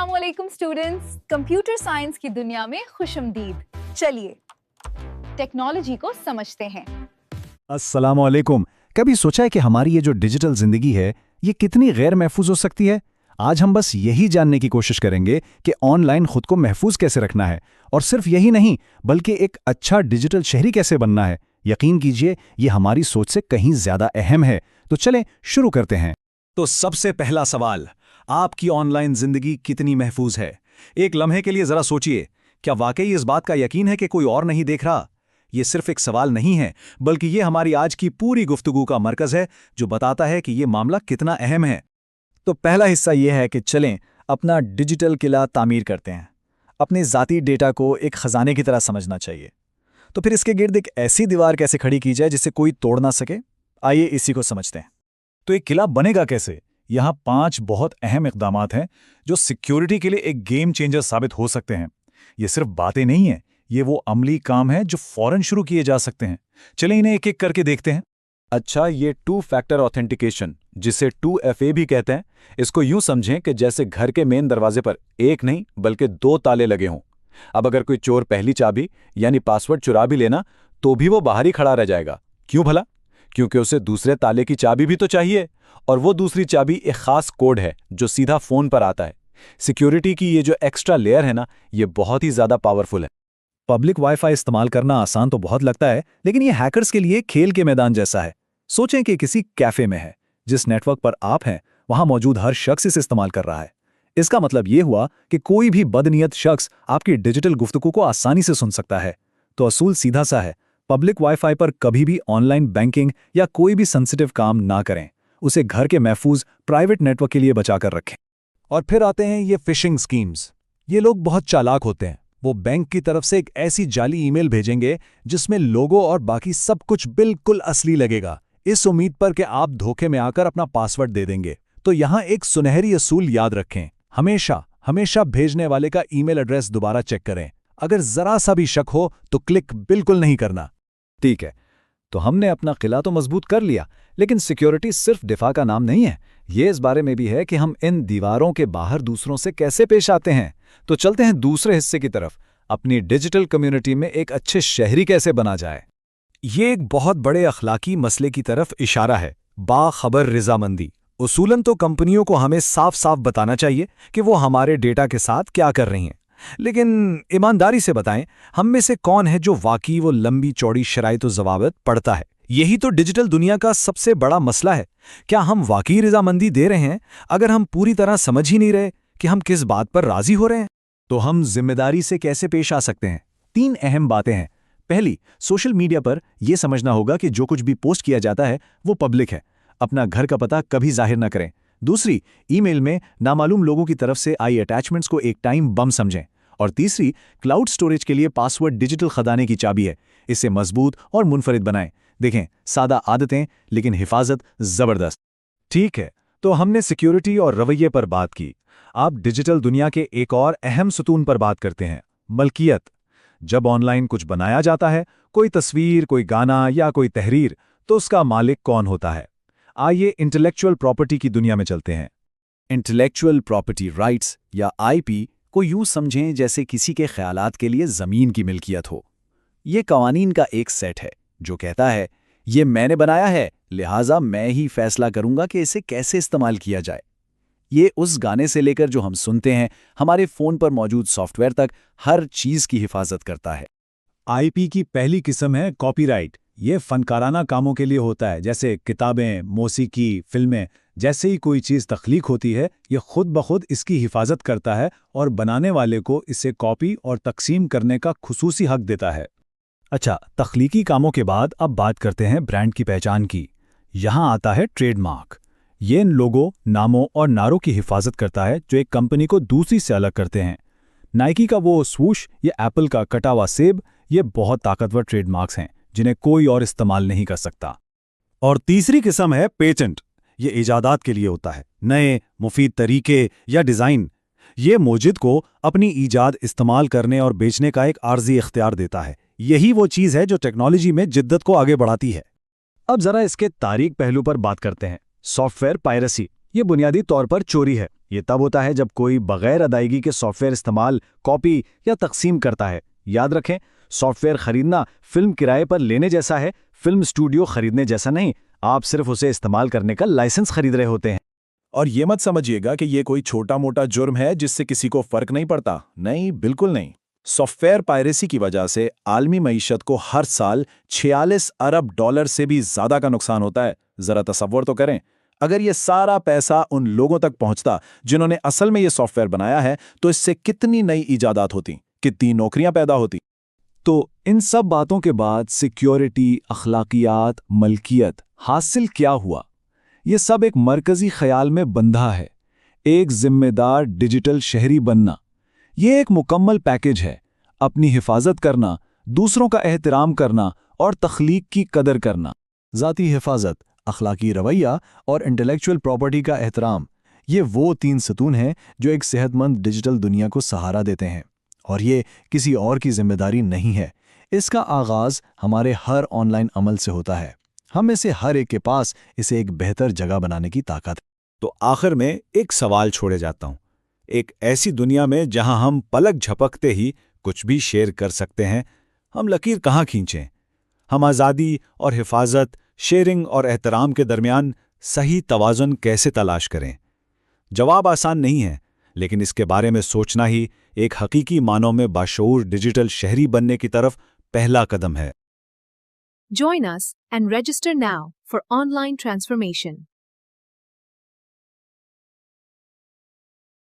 अस्सलामुअलैकुम students, computer science की दुनिया में खुशमदीद। चलिए टेक्नोलॉजी को समझते हैं। अस्सलामुअलैकुम। कभी सोचा है कि हमारी ये जो डिजिटल जिंदगी है ये कितनी गैर महफूज हो सकती है? आज हम बस यही जानने की कोशिश करेंगे कि ऑनलाइन खुद को महफूज कैसे रखना है, और सिर्फ यही नहीं बल्कि एक अच्छा डिजिटल शहरी कैसे बनना है। यकीन कीजिए ये हमारी सोच से कहीं ज्यादा अहम है। तो चलें शुरू करते हैं। तो सबसे पहला सवाल, आपकी ऑनलाइन जिंदगी कितनी महफूज है? एक लम्हे के लिए जरा सोचिए, क्या वाकई इस बात का यकीन है कि कोई और नहीं देख रहा? ये सिर्फ एक सवाल नहीं है, बल्कि ये हमारी आज की पूरी गुफ्तगू का मरकज है, जो बताता है कि ये मामला कितना अहम है। तो पहला हिस्सा ये है कि चलें अपना डिजिटल किला तामीर करते हैं। अपने ज़ाती डेटा को एक खजाने की तरह समझना चाहिए। तो फिर इसके गिर्द एक ऐसी दीवार कैसे खड़ी की जाए जिसे कोई तोड़ ना सके? आइए इसी को समझते हैं। तो एक किला बनेगा कैसे? यहाँ 5 बहुत अहम इक़दामात हैं जो सिक्योरिटी के लिए एक गेम चेंजर साबित हो सकते हैं। ये सिर्फ बातें नहीं हैं, ये वो अमली काम है जो फौरन शुरू किए जा सकते हैं। चलें इन्हें एक एक करके देखते हैं। अच्छा, ये 2 फैक्टर ऑथेंटिकेशन, जिसे 2FA भी कहते हैं, इसको यूं समझें कि जैसे घर के मेन दरवाजे पर एक नहीं बल्कि 2 ताले लगे हों। अब अगर कोई चोर पहली चाबी यानी पासवर्ड चुरा भी लेना तो भी वो बाहर ही खड़ा रह जाएगा। क्यों भला? क्योंकि उसे दूसरे ताले की चाबी भी तो चाहिए, और वो दूसरी चाबी एक खास कोड है जो सीधा फोन पर आता है। सिक्योरिटी की ये जो एक्स्ट्रा लेयर है ना, ये बहुत ही ज्यादा पावरफुल है। पब्लिक वाईफाई इस्तेमाल करना आसान तो बहुत लगता है, लेकिन ये हैकर्स के लिए खेल के मैदान जैसा है। सोचें कि किसी कैफे में है, जिस नेटवर्क पर आप हैं वहां मौजूद हर शख्स इसे इस्तेमाल कर रहा है। इसका मतलब ये हुआ कि कोई भी बदनीयत शख्स आपकी डिजिटल गुफ्तगू को आसानी से सुन सकता है। तो असूल सीधा सा है, पब्लिक वाईफाई पर कभी भी ऑनलाइन बैंकिंग या कोई भी सेंसिटिव काम ना करें। उसे घर के महफूज प्राइवेट नेटवर्क के लिए बचाकर रखें। और फिर आते हैं ये फिशिंग स्कीम्स। ये लोग बहुत चालाक होते हैं। वो बैंक की तरफ से एक ऐसी जाली ईमेल भेजेंगे जिसमें लोगो और बाकी सब कुछ बिल्कुल असली लगेगा, इस उम्मीद पर कि आप धोखे में आकर अपना पासवर्ड दे देंगे। तो यहाँ एक सुनहरी असूल याद रखें, हमेशा भेजने वाले का ईमेल एड्रेस दोबारा चेक करें। अगर जरा सा भी शक हो तो क्लिक बिल्कुल नहीं करना। ठीक है, तो हमने अपना किला तो मजबूत कर लिया, लेकिन सिक्योरिटी सिर्फ दिफा का नाम नहीं है। ये इस बारे में भी है कि हम इन दीवारों के बाहर दूसरों से कैसे पेश आते हैं। तो चलते हैं दूसरे हिस्से की तरफ, अपनी डिजिटल कम्युनिटी में एक अच्छे शहरी कैसे बना जाए। ये एक बहुत बड़े अखलाकी मसले की तरफ इशारा है, बाखबर रजामंदी। उसूलन तो कंपनियों को हमें साफ साफ बताना चाहिए कि वो हमारे डेटा के साथ क्या कर रही हैं, लेकिन ईमानदारी से बताएं, हम में से कौन है जो वाकई वो लंबी चौड़ी शराइत व ज़वाबित पढ़ता है? यही तो डिजिटल दुनिया का सबसे बड़ा मसला है। क्या हम वाकई रजामंदी दे रहे हैं अगर हम पूरी तरह समझ ही नहीं रहे कि हम किस बात पर राजी हो रहे हैं? तो हम जिम्मेदारी से कैसे पेश आ सकते हैं? 3 अहम बातें हैं। पहली, सोशल मीडिया पर यह समझना होगा कि जो कुछ भी पोस्ट किया जाता है वो पब्लिक है। अपना घर का पता कभी जाहिर न करें। दूसरी, ईमेल में नामालूम लोगों की तरफ से आई अटैचमेंट्स को एक टाइम बम समझें। और तीसरी, क्लाउड स्टोरेज के लिए पासवर्ड डिजिटल खजाने की चाबी है, इसे मजबूत और मुनफरिद बनाएं। देखें, सादा आदतें लेकिन हिफाजत जबरदस्त। ठीक है, तो हमने सिक्योरिटी और रवैये पर बात की। आप डिजिटल दुनिया के एक और अहम सुतून पर बात करते हैं, मलकियत। जब ऑनलाइन कुछ बनाया जाता है, कोई तस्वीर, कोई गाना या कोई तहरीर, तो उसका मालिक कौन होता है? आइए इंटेलेक्चुअल प्रॉपर्टी की दुनिया में चलते हैं। इंटेलेक्चुअल प्रॉपर्टी राइट्स या IP को यूं समझें जैसे किसी के ख्यालात के लिए जमीन की मिल्कियत हो। ये कवानीन का एक सेट है जो कहता है ये मैंने बनाया है, लिहाजा मैं ही फैसला करूंगा कि इसे कैसे इस्तेमाल किया जाए। ये उस गाने से लेकर जो हम सुनते हैं, हमारे फोन पर मौजूद सॉफ्टवेयर तक हर चीज की हिफाजत करता है। IP की पहली किस्म है कॉपीराइट। ये फनकाराना कामों के लिए होता है, जैसे किताबें, मौसीकी, फिल्में। जैसे ही कोई चीज़ तख्लीक होती है, ये खुद ब खुद इसकी हिफाजत करता है और बनाने वाले को इसे कॉपी और तकसीम करने का खुसूसी हक देता है। अच्छा, तख्लीकी कामों के बाद अब बात करते हैं ब्रांड की पहचान की। यहाँ आता है ट्रेडमार्क। ये इन लोगों, नामों और नारों की हिफाजत करता है जो एक कंपनी को दूसरी से अलग करते हैं। नाइकी का वो स्वूश या एप्पल का कटा हुआ सेब, ये बहुत ताकतवर ट्रेडमार्क्स हैं जिन्हें कोई और इस्तेमाल नहीं कर सकता। और तीसरी किस्म है पेटेंट। ये इजादात के लिए होता है, नए मुफीद तरीके या डिज़ाइन। ये मोजिद को अपनी ईजाद इस्तेमाल करने और बेचने का एक आर्जी इख्तियार देता है। यही वो चीज़ है जो टेक्नोलॉजी में जिद्दत को आगे बढ़ाती है। अब जरा इसके तारीख पहलू पर बात करते हैं। सॉफ्टवेयर पायरेसी ये बुनियादी तौर पर चोरी है। ये तब होता है जब कोई बगैर अदायगी के सॉफ्टवेयर इस्तेमाल, कॉपी या तकसीम करता है। याद रखें, सॉफ्टवेयर खरीदना फिल्म किराए पर लेने जैसा है, फिल्म स्टूडियो खरीदने जैसा नहीं। आप सिर्फ उसे इस्तेमाल करने का लाइसेंस खरीद रहे होते हैं। और ये मत समझिएगा कि ये कोई छोटा मोटा जुर्म है जिससे किसी को फर्क नहीं पड़ता। नहीं, बिल्कुल नहीं। सॉफ्टवेयर पायरेसी की वजह से आलमी मईशत को हर साल 46 अरब डॉलर से भी ज्यादा का नुकसान होता है। जरा तसव्वुर तो करें, अगर ये सारा पैसा उन लोगों तक पहुंचता जिन्होंने असल में ये सॉफ्टवेयर बनाया है, तो इससे कितनी नई इजादात होती, कितनी नौकरियां पैदा होती। तो इन सब बातों के बाद सिक्योरिटी, अखलाकियात, मलकियत हासिल क्या हुआ? ये सब एक मरकजी ख्याल में बंधा है, एक जिम्मेदार डिजिटल शहरी बनना। ये एक मुकम्मल पैकेज है। अपनी हिफाजत करना, दूसरों का एहतराम करना और तख्लीक की कदर करना। ज़ाती हिफाजत, अखलाकी रवैया और इंटेलेक्चुअल प्रॉपर्टी का एहतराम, ये वो 3 सतून हैं जो एक सेहतमंद डिजिटल दुनिया को सहारा देते हैं। और ये किसी और की जिम्मेदारी नहीं है। इसका आगाज़ हमारे हर ऑनलाइन अमल से होता है। हम में से हर एक के पास इसे एक बेहतर जगह बनाने की ताकत है। तो आखिर में एक सवाल छोड़े जाता हूं। एक ऐसी दुनिया में जहां हम पलक झपकते ही कुछ भी शेयर कर सकते हैं, हम लकीर कहां खींचें? हम आज़ादी और हिफाजत, शेयरिंग और एहतराम के दरमियान सही तवाज़ुन कैसे तलाश करें? जवाब आसान नहीं है, लेकिन इसके बारे में सोचना ही एक हकीकी मानों में बाशऊर डिजिटल शहरी बनने की तरफ पहला कदम है। Join us and register now for online transformation.